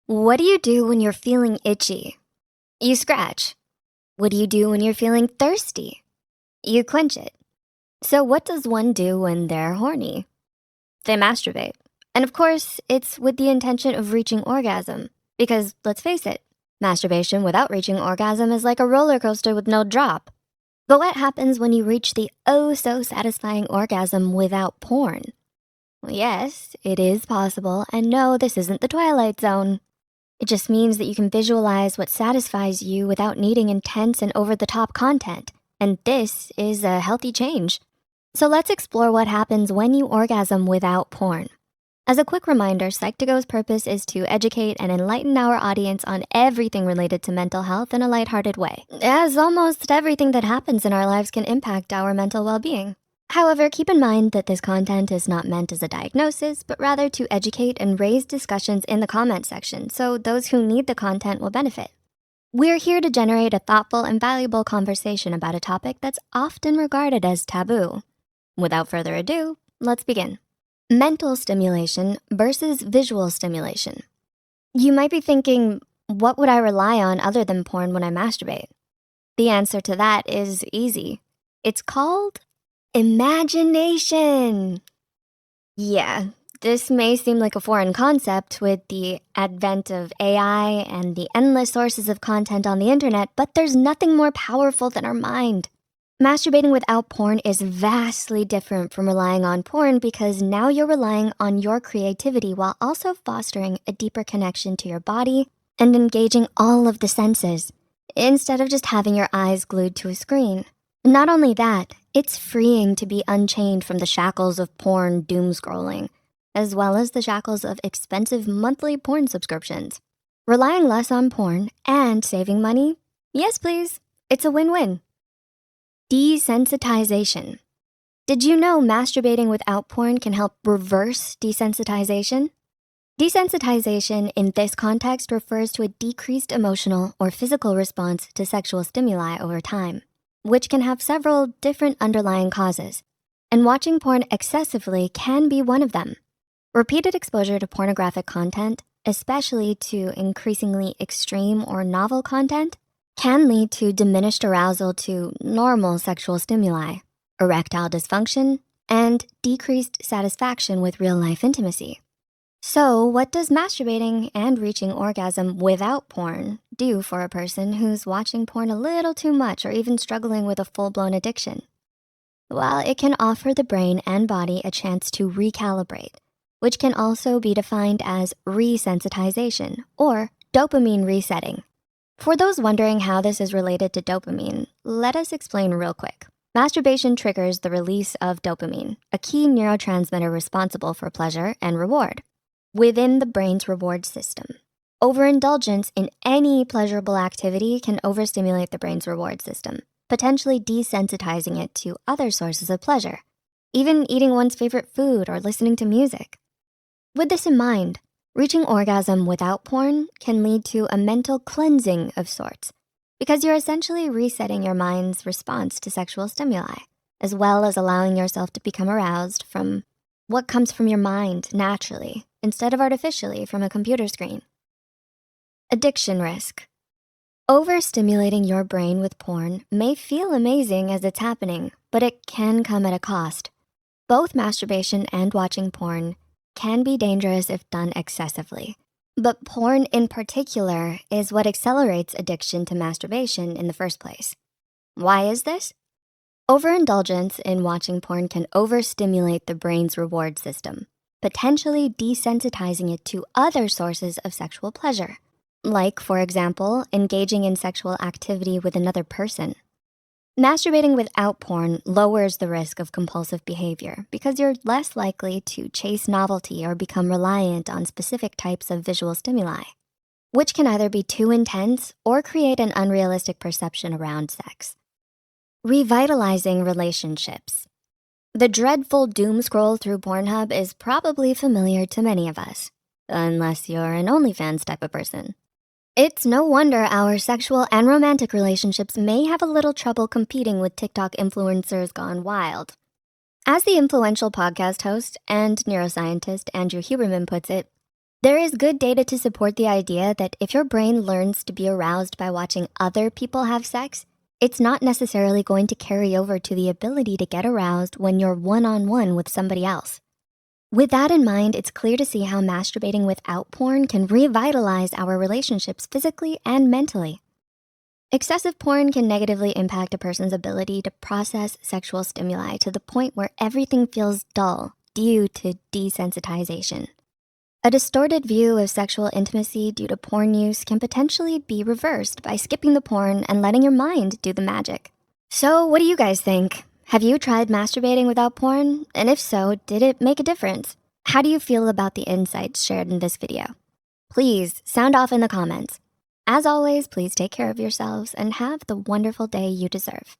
What do you do when you're feeling itchy? You scratch. What do you do when you're feeling thirsty? You clench it. So what does one do when they're horny? They masturbate. And of course, it's with the intention of reaching orgasm. Because let's face it, masturbation without reaching orgasm is like a roller coaster with no drop. But what happens when you reach the oh so satisfying orgasm without porn? Well, yes, it is possible, and no, this isn't the Twilight Zone. It just means that you can visualize what satisfies you without needing intense and over-the-top content. And this is a healthy change. So let's explore what happens when you orgasm without porn. As a quick reminder, Psych2Go's purpose is to educate and enlighten our audience on everything related to mental health in a lighthearted way, as almost everything that happens in our lives can impact our mental well-being. However, keep in mind that this content is not meant as a diagnosis, but rather to educate and raise discussions in the comment section, so those who need the content will benefit. We're here to generate a thoughtful and valuable conversation about a topic that's often regarded as taboo. Without further ado, let's begin. Mental stimulation versus visual stimulation. You might be thinking, what would I rely on other than porn when I masturbate? The answer to that is easy. It's called imagination. Yeah, this may seem like a foreign concept with the advent of AI and the endless sources of content on the internet, but there's nothing more powerful than our mind. Masturbating without porn is vastly different from relying on porn because now you're relying on your creativity while also fostering a deeper connection to your body and engaging all of the senses, instead of just having your eyes glued to a screen. Not only that, it's freeing to be unchained from the shackles of porn doom scrolling, as well as the shackles of expensive monthly porn subscriptions. Relying less on porn and saving money? Yes, please. It's a win-win. Desensitization. Did you know masturbating without porn can help reverse desensitization? Desensitization in this context refers to a decreased emotional or physical response to sexual stimuli over time, which can have several different underlying causes, and watching porn excessively can be one of them. Repeated exposure to pornographic content, especially to increasingly extreme or novel content, can lead to diminished arousal to normal sexual stimuli, erectile dysfunction, and decreased satisfaction with real-life intimacy. So what does masturbating and reaching orgasm without porn do for a person who's watching porn a little too much or even struggling with a full-blown addiction? Well, it can offer the brain and body a chance to recalibrate, which can also be defined as resensitization or dopamine resetting. For those wondering how this is related to dopamine, let us explain real quick. Masturbation triggers the release of dopamine, a key neurotransmitter responsible for pleasure and reward, within the brain's reward system. Overindulgence in any pleasurable activity can overstimulate the brain's reward system, potentially desensitizing it to other sources of pleasure, even eating one's favorite food or listening to music. With this in mind, reaching orgasm without porn can lead to a mental cleansing of sorts because you're essentially resetting your mind's response to sexual stimuli, as well as allowing yourself to become aroused from what comes from your mind naturally instead of artificially from a computer screen. Addiction risk. Overstimulating your brain with porn may feel amazing as it's happening, but it can come at a cost. Both masturbation and watching porn can be dangerous if done excessively. But porn in particular is what accelerates addiction to masturbation in the first place. Why is this? Overindulgence in watching porn can overstimulate the brain's reward system, potentially desensitizing it to other sources of sexual pleasure, like, for example, engaging in sexual activity with another person. Masturbating without porn lowers the risk of compulsive behavior because you're less likely to chase novelty or become reliant on specific types of visual stimuli, which can either be too intense or create an unrealistic perception around sex. Revitalizing relationships. The dreadful doom scroll through Pornhub is probably familiar to many of us, unless you're an OnlyFans type of person. It's no wonder our sexual and romantic relationships may have a little trouble competing with TikTok influencers gone wild. As the influential podcast host and neuroscientist Andrew Huberman puts it, There is good data to support the idea that if your brain learns to be aroused by watching other people have sex, it's not necessarily going to carry over to the ability to get aroused when you're one-on-one with somebody else. With that in mind, it's clear to see how masturbating without porn can revitalize our relationships physically and mentally. Excessive porn can negatively impact a person's ability to process sexual stimuli to the point where everything feels dull due to desensitization. A distorted view of sexual intimacy due to porn use can potentially be reversed by skipping the porn and letting your mind do the magic. So what do you guys think? Have you tried masturbating without porn? And if so, did it make a difference? How do you feel about the insights shared in this video? Please sound off in the comments. As always, please take care of yourselves and have the wonderful day you deserve.